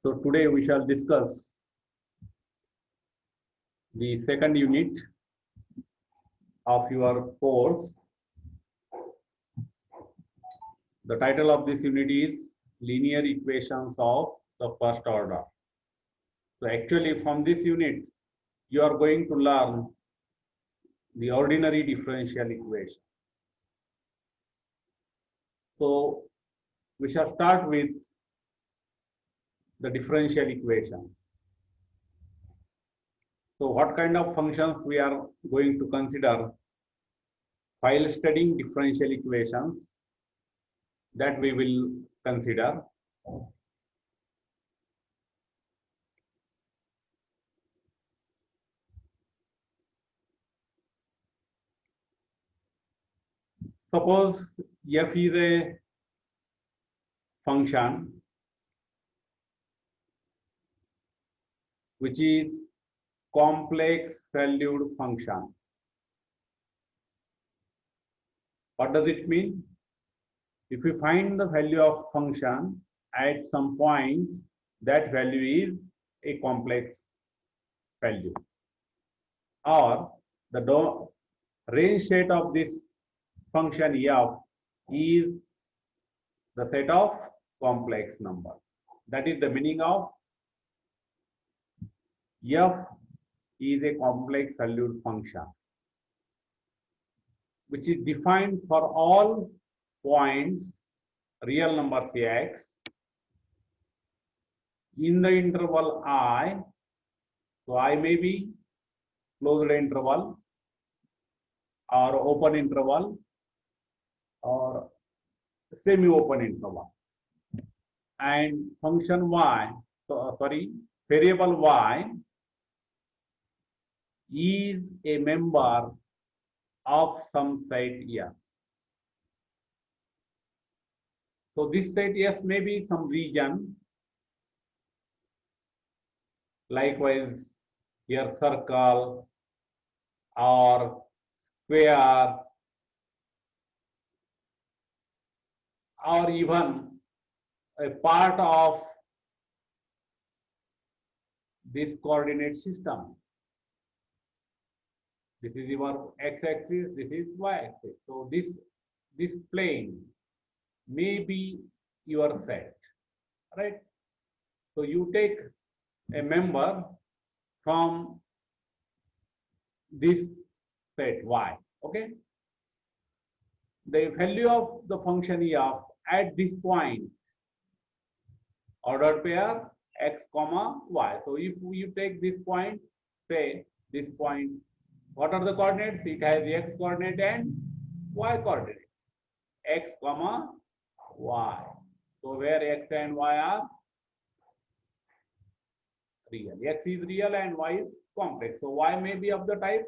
So today we shall discuss the second unit of your course. The title of this unit is Linear Equations of the First Order. So actually from this unit, you are going to learn the ordinary differential equation. So we shall start with the differential equation. So what kind of functions we are going to consider while studying differential equations, that we will consider. Suppose f is a function which is complex valued function. What does it mean? If we find the value of function at some point, that value is a complex value, or the range set of this function f is the set of complex numbers. That is the meaning of f is a complex valued function which is defined for all points, real numbers x, in the interval I. So I may be closed interval or open interval or semi-open interval, and function y, variable y is a member of some set S. So this set S may be some region, likewise here circle or square, or even a part of this coordinate system. This is your x-axis, this is y-axis. So this plane may be your set, right? So you take a member from this set y, okay? The value of the function f at this point, ordered pair x comma y. So if you take this point, say this point, what are the coordinates? It has x coordinate and y coordinate, x comma y. So where x and y are real, x is real and y is complex. So y may be of the type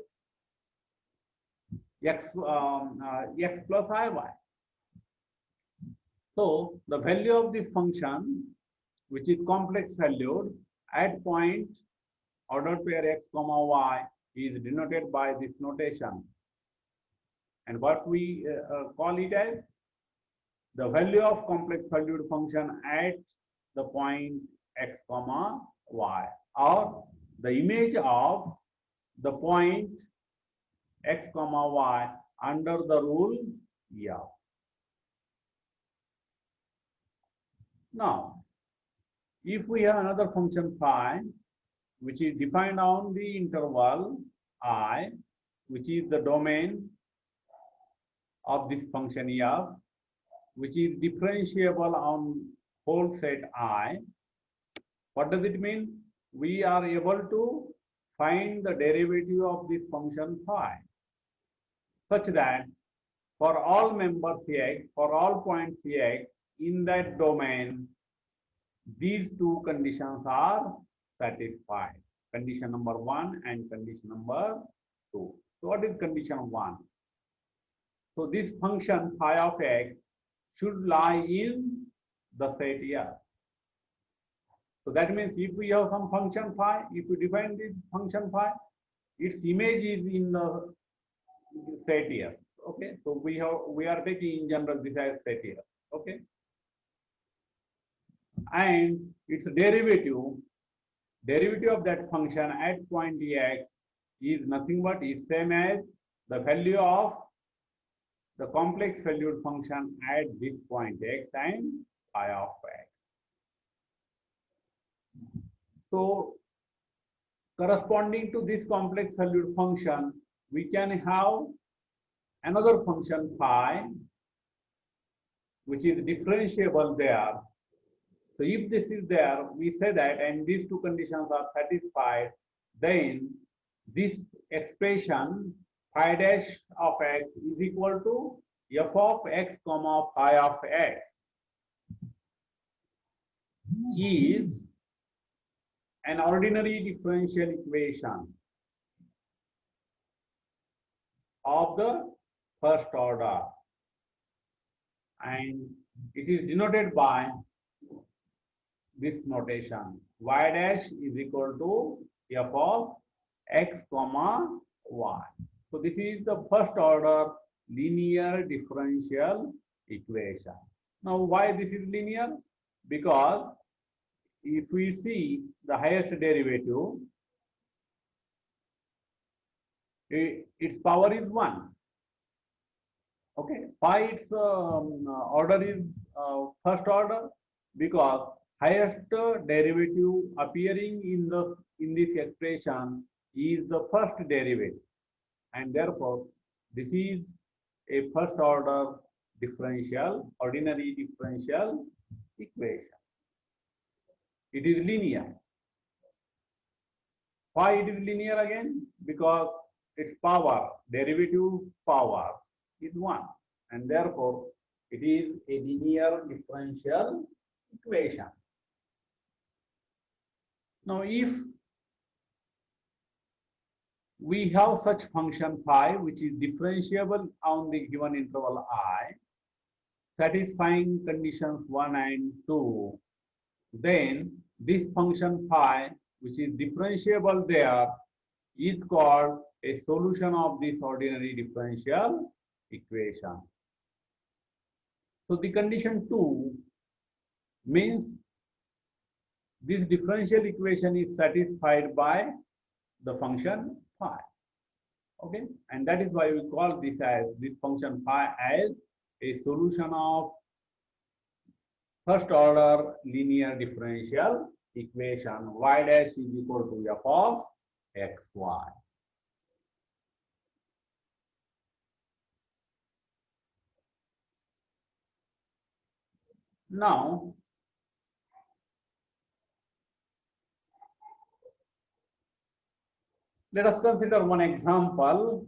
x plus iy. So the value of this function, which is complex valued at point ordered pair x comma y, is denoted by this notation, and what we call it as the value of complex valued function at the point x comma y, or the image of the point x comma y under the rule f. Now, if we have another function phi, which is defined on the interval I, which is the domain of this function f, which is differentiable on whole set I, what does it mean? We are able to find the derivative of this function phi such that for all members x, for all points x in that domain, these two conditions are satisfied. Condition number 1 and condition number 2. So what is condition 1? So this function phi of x should lie in the set S. So that means if we have some function phi, if we define this function phi, its image is in the set S. Okay, so we are taking in general this as set S. Okay. and its derivative of that function at point x is nothing but is same as the value of the complex valued function at this point x and phi of x. So corresponding to this complex valued function, we can have another function phi, which is differentiable there. So if this is there, we say that, and these two conditions are satisfied, then this expression phi dash of x is equal to f of x comma phi of x is an ordinary differential equation of the first order, and it is denoted by this notation: y dash is equal to f of x comma y. So this is the first order linear differential equation. Now why this is linear? Because if we see the highest derivative, its power is 1. Okay, why its order is first order? Because highest derivative appearing in this expression is the first derivative, and therefore this is a first order ordinary differential equation. It is linear. Why it is linear again? Because its derivative power is 1, and therefore it is a linear differential equation. Now if we have such function phi which is differentiable on the given interval I, satisfying conditions 1 and 2, then this function phi which is differentiable there is called a solution of this ordinary differential equation. So the condition 2 means this differential equation is satisfied by the function phi. Okay, and that is why we call this function phi as a solution of first order linear differential equation. Y dash is equal to f of xy. Now let us consider one example.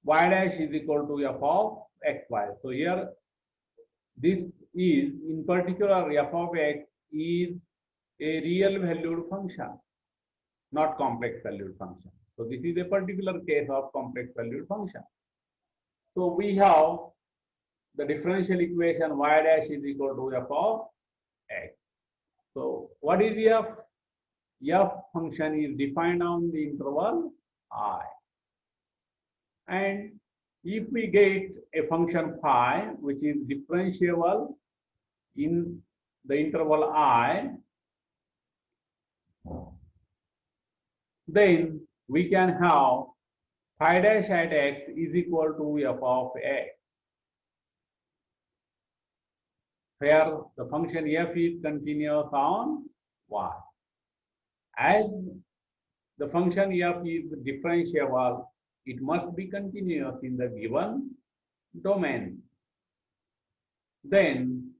Y dash is equal to f of xy. So here, this is in particular f of x is a real valued function, not complex valued function. So this is a particular case of complex valued function. So we have the differential equation y dash is equal to f of x. So what is f? F function is defined on the interval I. And if we get a function phi which is differentiable in the interval I, then we can have phi dash at x is equal to f of x, where the function f is continuous on y. As the function f is differentiable, it must be continuous in the given domain. Then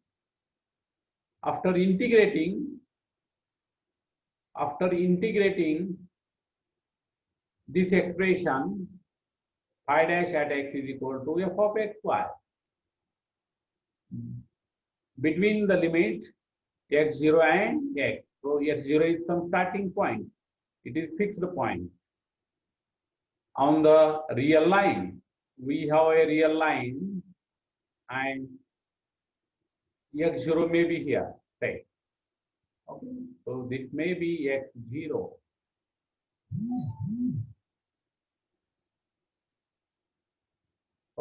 after integrating this expression, phi dash at x is equal to f of xy. Between the limit x0 and x. So x0 is some starting point. It is fixed point. On the real line, we have a real line, and x0 may be here, say. Okay. So this may be x0.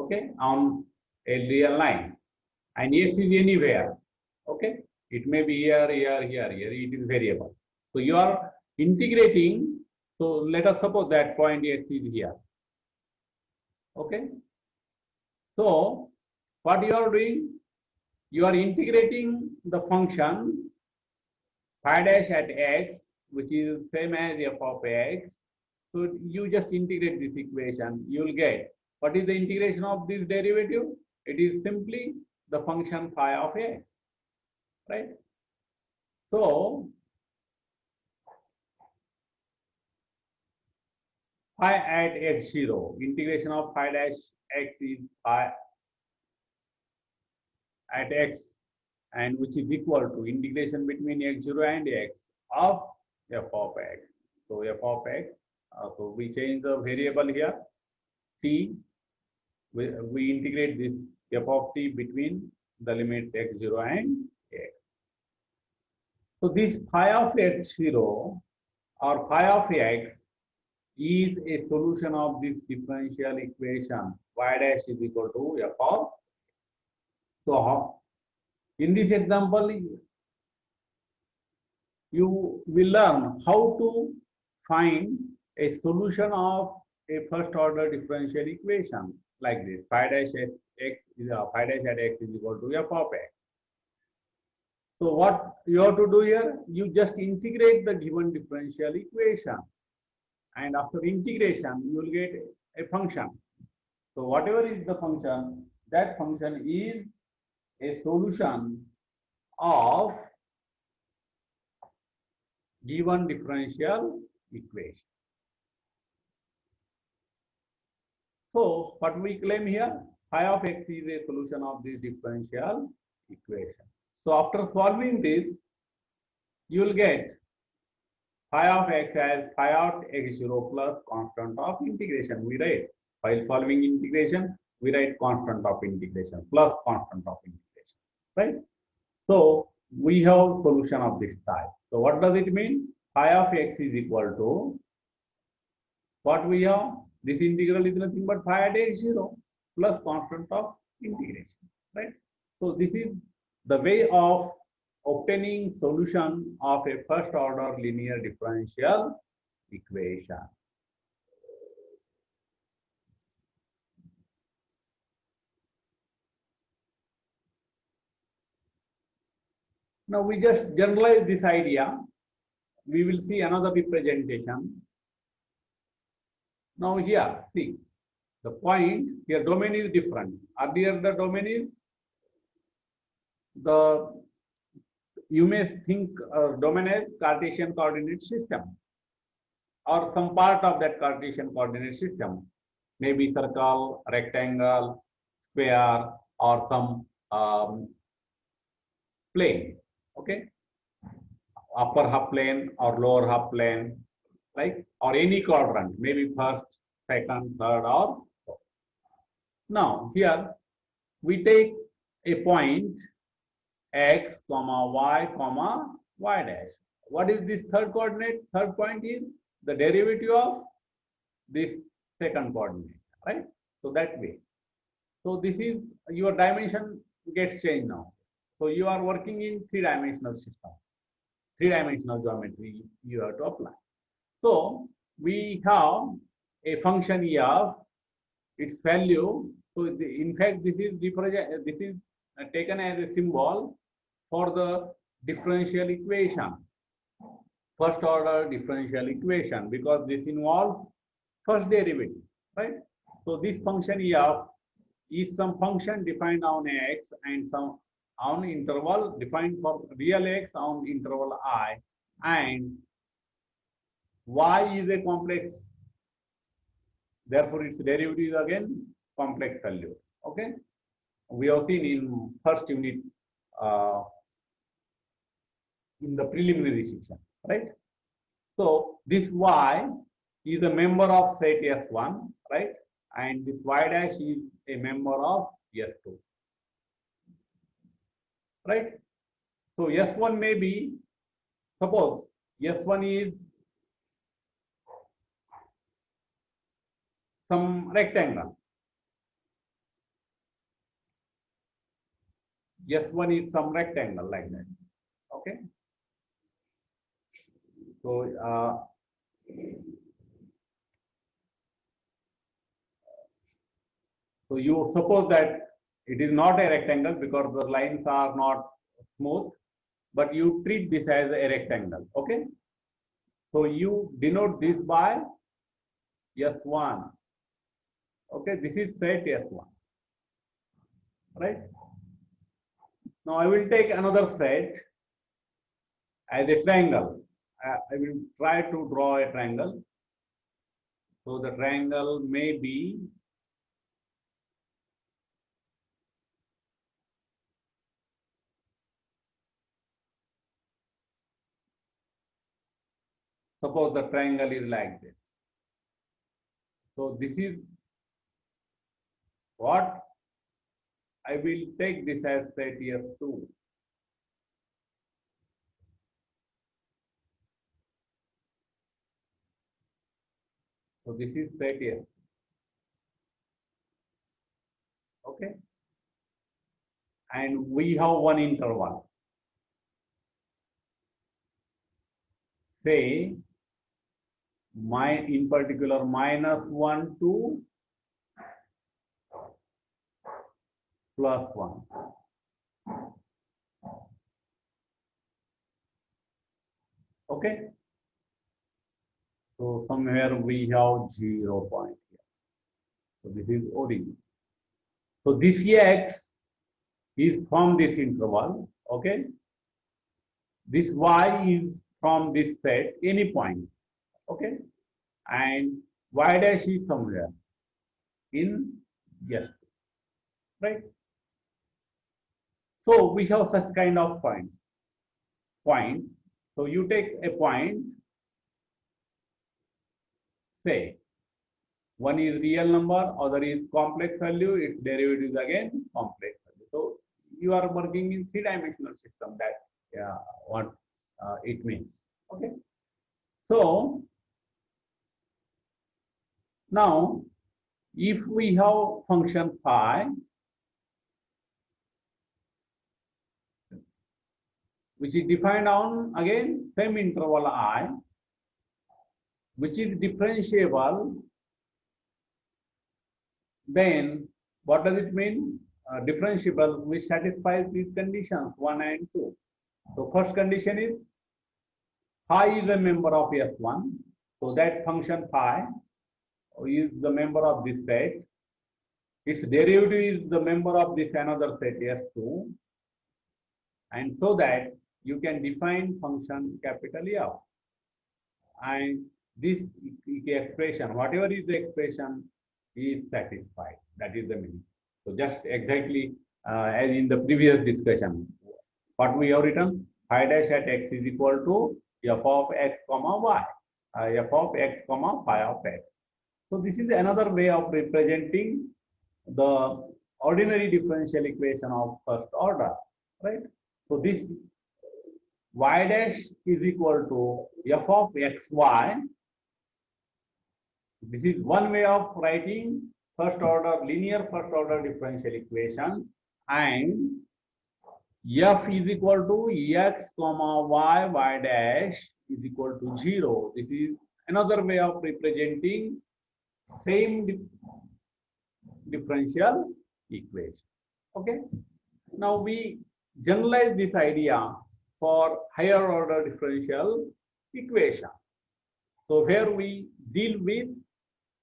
okay, on a real line, and x is anywhere, okay. It may be here, it is variable. So you are integrating, so let us suppose that point x is here, okay. So what you are doing, you are integrating the function phi dash at x, which is same as f of x. So you just integrate this equation, you will get what is the integration of this derivative? It is simply the function phi of x, right? So phi at x0, integration of phi dash x is phi at x, and which is equal to integration between x0 and x of f of x. So f of x, so we change the variable here, t, we integrate this f of t between the limit x0 and x. So this phi of x0 or phi of x is a solution of this differential equation y dash is equal to f of. So in this example, you will learn how to find a solution of a first order differential equation like this. Phi dash at x is equal to f of x. So what you have to do here, you just integrate the given differential equation, and after integration you will get a function. So whatever is the function, that function is a solution of given differential equation. So what we claim here, phi of x is a solution of this differential equation. So after solving this, you will get phi of x as phi of x0 plus constant of integration. We write, while solving integration, we write constant of integration plus constant of integration, right? So we have solution of this type. So what does it mean? Phi of x is equal to what we have? This integral is nothing but phi at x0 plus constant of integration, right? So this is the way of obtaining solution of a first order linear differential equation. Now we just generalize this idea. We will see another representation. Now here, see, the point here, domain is different. Earlier the domain is you may think domain as Cartesian coordinate system or some part of that Cartesian coordinate system, maybe circle, rectangle, square, or some plane, okay, upper half plane or lower half plane, like, or any quadrant, maybe first, second, third, or fourth. Now here we take a point x, y dash. What is this third coordinate? Third point is the derivative of this second coordinate, right? So that way. So this is your dimension gets changed now. So you are working in three-dimensional system, three-dimensional geometry you have to apply. So we have a function of its value. So in fact, this is taken as a symbol for the differential equation, first order differential equation, because this involves first derivative, right? So this function f is some function defined on x and some on interval defined for real x on interval I, and y is a complex, therefore its derivative is again complex value, okay. We have seen in first unit in the preliminary section, right? So this y is a member of set S1, right? And this y dash is a member of S2, right? So S1 may be, suppose S1 is some rectangle, S1 is some rectangle like that. Okay. So you suppose that it is not a rectangle because the lines are not smooth, but you treat this as a rectangle. Okay. So you denote this by S1. Okay, this is set S1. Right. Now I will take another set as a triangle. I will try to draw a triangle. So the triangle may be suppose the triangle is like this. So this is what I will take this as set S2. So this is set S. Okay. And we have one interval. Say in particular -1 to +1. Okay. So somewhere we have 0 point here. So this is origin. So this x is from this interval. Okay. This y is from this set, any point. Okay. And y dash is somewhere in yes. Right. So we have such kind of points. So you take a point, say one is real number, other is complex value, its derivative is again complex value. So you are working in three-dimensional system. That what it means. Okay. So now if we have function phi, which is defined on again same interval I, which is differentiable, then what does it mean? Differentiable, which satisfies these conditions 1 and 2. So first condition is phi is a member of S1. So that function phi is the member of this set. Its derivative is the member of this another set S2. And so that you can define function capital F. And this expression, whatever is the expression, is satisfied. That is the meaning. So just exactly as in the previous discussion, what we have written, phi dash at x is equal to f of x comma y, f of x comma phi of x. So this is another way of representing the ordinary differential equation of first order, right? So this y dash is equal to f of xy. This is one way of writing linear first order differential equation, and f is equal to x comma y dash is equal to 0. This is another way of representing same differential equation. Okay. Now we generalize this idea for higher order differential equation. So here we deal with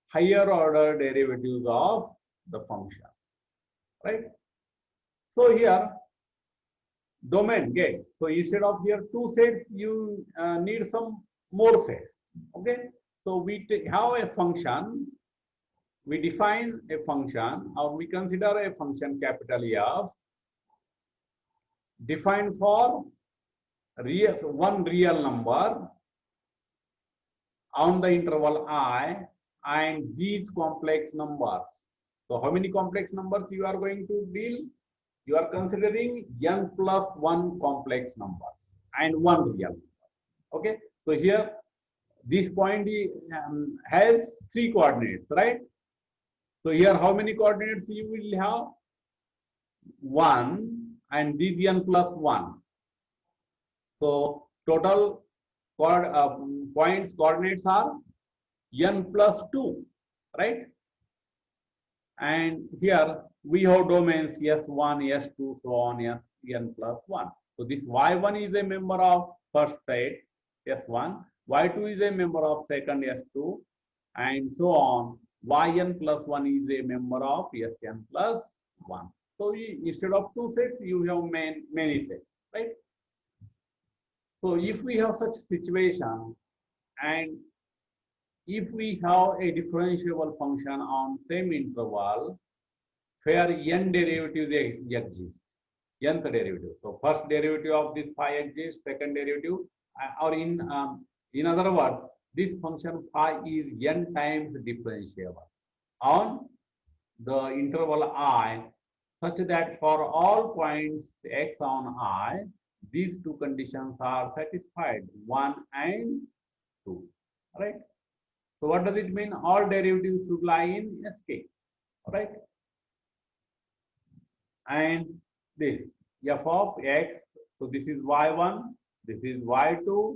higher order derivatives of the function, right? So here domain gets, so instead of here two sets, you need some more sets. Okay. So we have a function, we define a function, or we consider a function capital F defined for one real number on the interval I and these complex numbers. So how many complex numbers you are going to deal? You are considering n plus 1 complex numbers and one real number. Okay. So here this point has 3 coordinates, right? So here how many coordinates you will have? 1 and this n plus 1. So total points coordinates are n plus 2, right? And here we have domains S1, S2, so on, Sn plus 1. So this Y1 is a member of first set S1, Y2 is a member of second S2, and so on. Yn plus 1 is a member of Sn plus 1. So instead of two sets, you have many sets, right? So if we have such situation, and if we have a differentiable function on same interval where n derivatives exist, nth derivative. So first derivative of this phi exists, second derivative, or in other words, this function phi is n times differentiable on the interval I, such that for all points x on I, these two conditions are satisfied, 1 and 2, right? So what does it mean? All derivatives should lie in Sk, right? And this f of x, so this is y1, this is y2,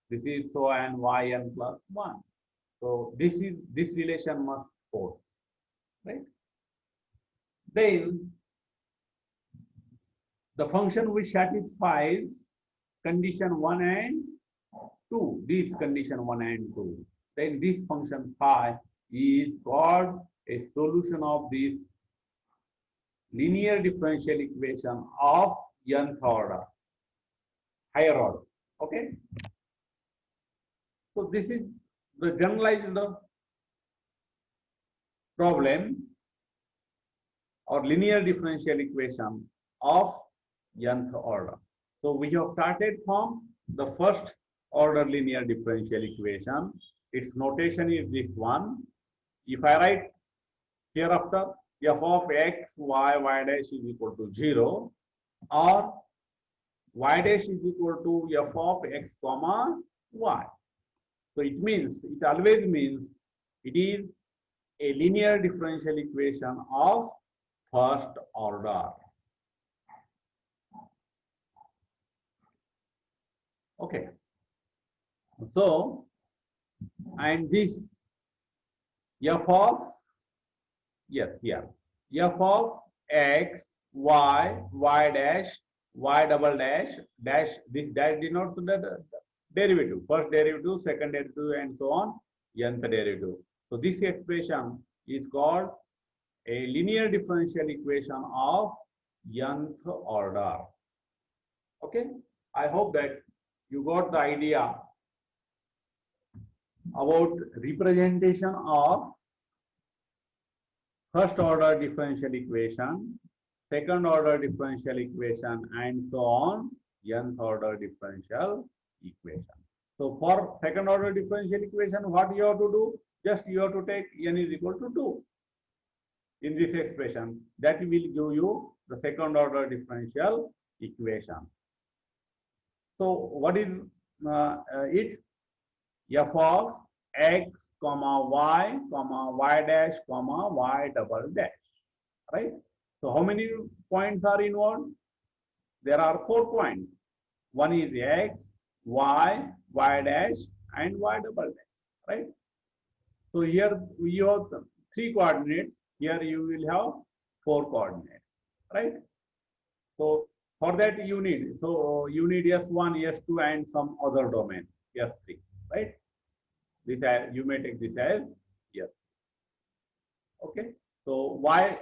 this is so and yn plus 1. So this relation must hold, right? Then the function which satisfies condition 1 and 2, this condition 1 and 2, then this function phi is called a solution of this linear differential equation of nth order, higher order. Okay. So this is the generalized problem or linear differential equation of nth order. So we have started from the first order linear differential equation. Its notation is this one. If I write hereafter f of x, y dash is equal to 0, or y dash is equal to f of x comma y. So it always means it is a linear differential equation of first order. Okay. So, and this f of, yes, here, f of x, y dash, y double dash, dash, this dash denotes the derivative, first derivative, second derivative, and so on, nth derivative. So this expression is called a linear differential equation of nth order. Okay, I hope that you got the idea about representation of first order differential equation, second order differential equation, and so on, nth order differential equation. So for second order differential equation, what you have to do? Just you have to take n is equal to 2 in this expression. That will give you the second order differential equation. So what is it? F of x comma y dash comma y double dash, right? So how many points are involved? There are 4 points. One is x, y dash, and y double dash, right? So here we have 3 coordinates. Here you will have 4 coordinates, right? So for that you need S1, S2, and some other domain, S3, right? This you may take this as yes. Okay. So y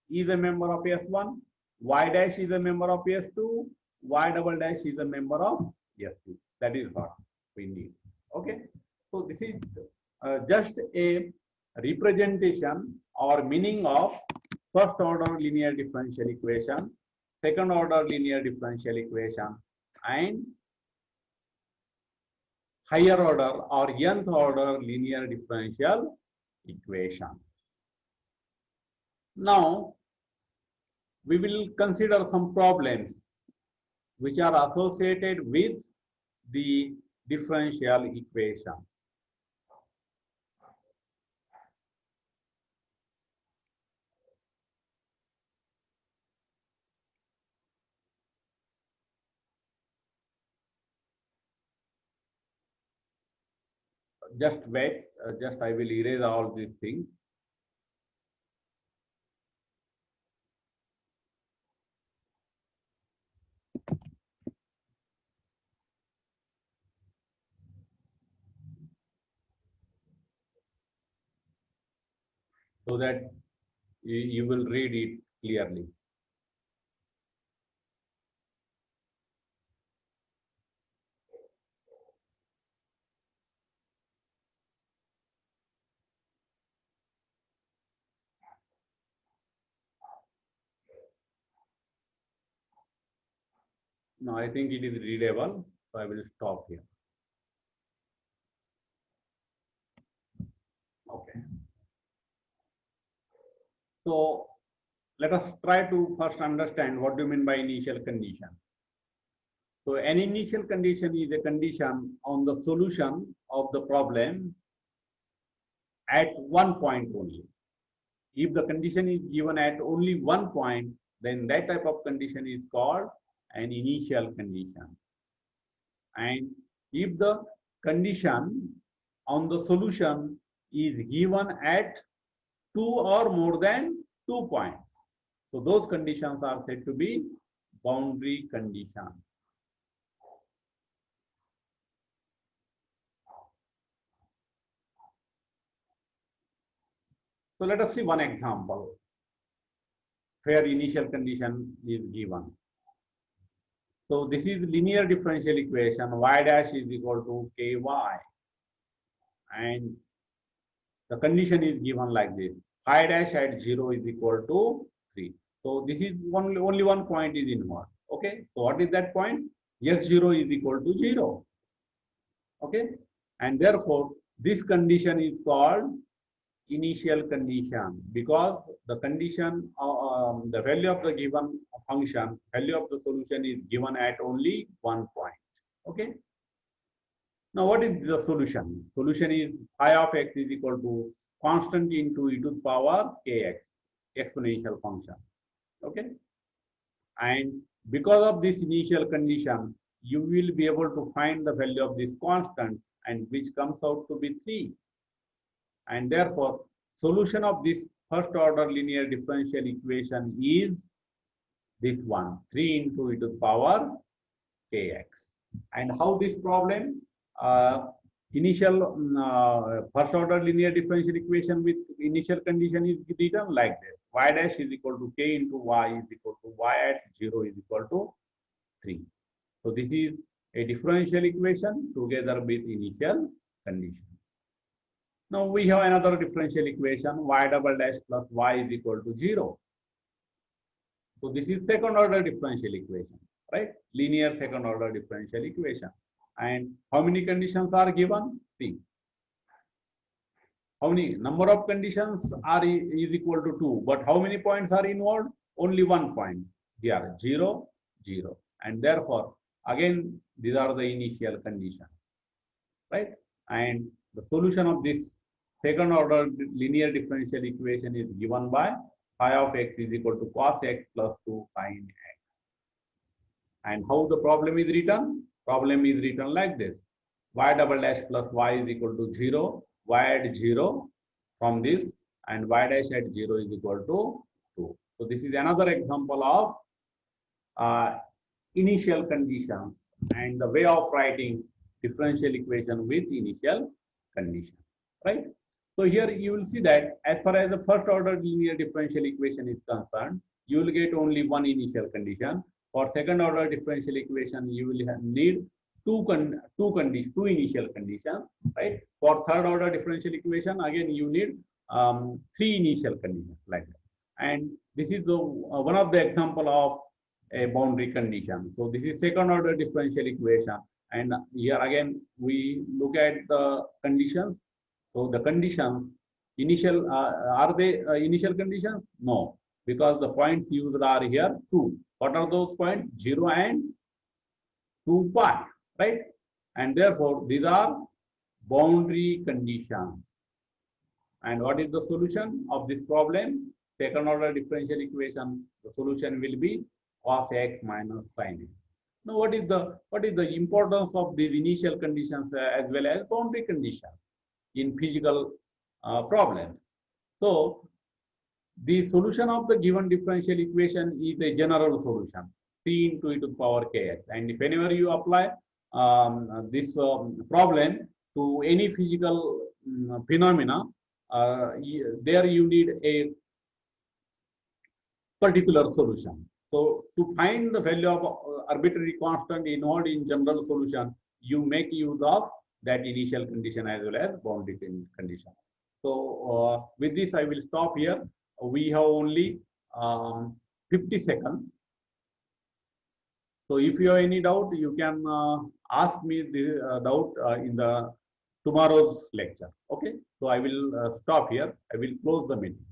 is a member of S1, y dash is a member of S2, y double dash is a member of S3. That is what we need. Okay. So this is just a representation or meaning of first order linear differential equation, second order linear differential equation, and higher order or nth order linear differential equation. Now we will consider some problems which are associated with the differential equation. just wait, just I will erase all these things. So that you will read it clearly. No, I think it is readable, so I will stop here. Okay. So let us try to first understand what do you mean by initial condition. So an initial condition is a condition on the solution of the problem at one point only. If the condition is given at only one point, then that type of condition is called an initial condition. And if the condition on the solution is given at two or more than 2 points, so those conditions are said to be boundary conditions. So let us see one example where initial condition is given. So this is linear differential equation, y dash is equal to ky, and the condition is given like this: phi dash at 0 is equal to 3. So this is only one point is involved. Okay, so what is that point? x0 is equal to 0. Okay, and therefore this condition is called initial condition, because the condition, the value of the given function, value of the solution is given at only one point. Okay. Now what is the solution? Solution is phi of x is equal to constant into e to the power kx, exponential function. Okay. And because of this initial condition, you will be able to find the value of this constant, and which comes out to be 3. And therefore, solution of this first order linear differential equation is this one, 3 into e to the power kx. And how this problem, first order linear differential equation with initial condition is written like this: y dash is equal to k into y is equal to y at 0 is equal to 3. So this is a differential equation together with initial condition. Now we have another differential equation, y double dash plus y is equal to 0. So this is second order differential equation, right? Linear second order differential equation. And how many conditions are given? See. How many number of conditions are is equal to 2, but how many points are involved? Only 1 point. Here 0, 0. And therefore, again, these are the initial conditions, right? And the solution of this second order linear differential equation is given by phi of x is equal to cos x plus 2 sin x. And how the problem is written? Problem is written like this: y double dash plus y is equal to 0, y at 0 from this, and y dash at 0 is equal to 2. So this is another example of initial conditions and the way of writing differential equation with initial condition, right? So here you will see that as far as the first order linear differential equation is concerned, you will get only one initial condition. For second order differential equation, you will need two initial conditions, right? For third order differential equation, again you need 3 initial conditions like that. And this is the one of the example of a boundary condition. So this is second order differential equation, and here again we look at the conditions. So the conditions initial are they initial conditions? No, because the points used are here 2. What are those points? 0 and 2 pi, right? And therefore these are boundary conditions. And what is the solution of this problem? Second order differential equation. The solution will be cos x minus sin x. Now what is the importance of these initial conditions as well as boundary conditions? in physical problems. So the solution of the given differential equation is a general solution, c into e to the power kx. And if whenever you apply this problem to any physical phenomena, there you need a particular solution. So to find the value of arbitrary constant involved in general solution, you make use of that initial condition as well as boundary condition. So with this, I will stop here. We have only 50 seconds. So if you have any doubt, you can ask me the doubt in the tomorrow's lecture. Okay. So I will stop here. I will close the meeting.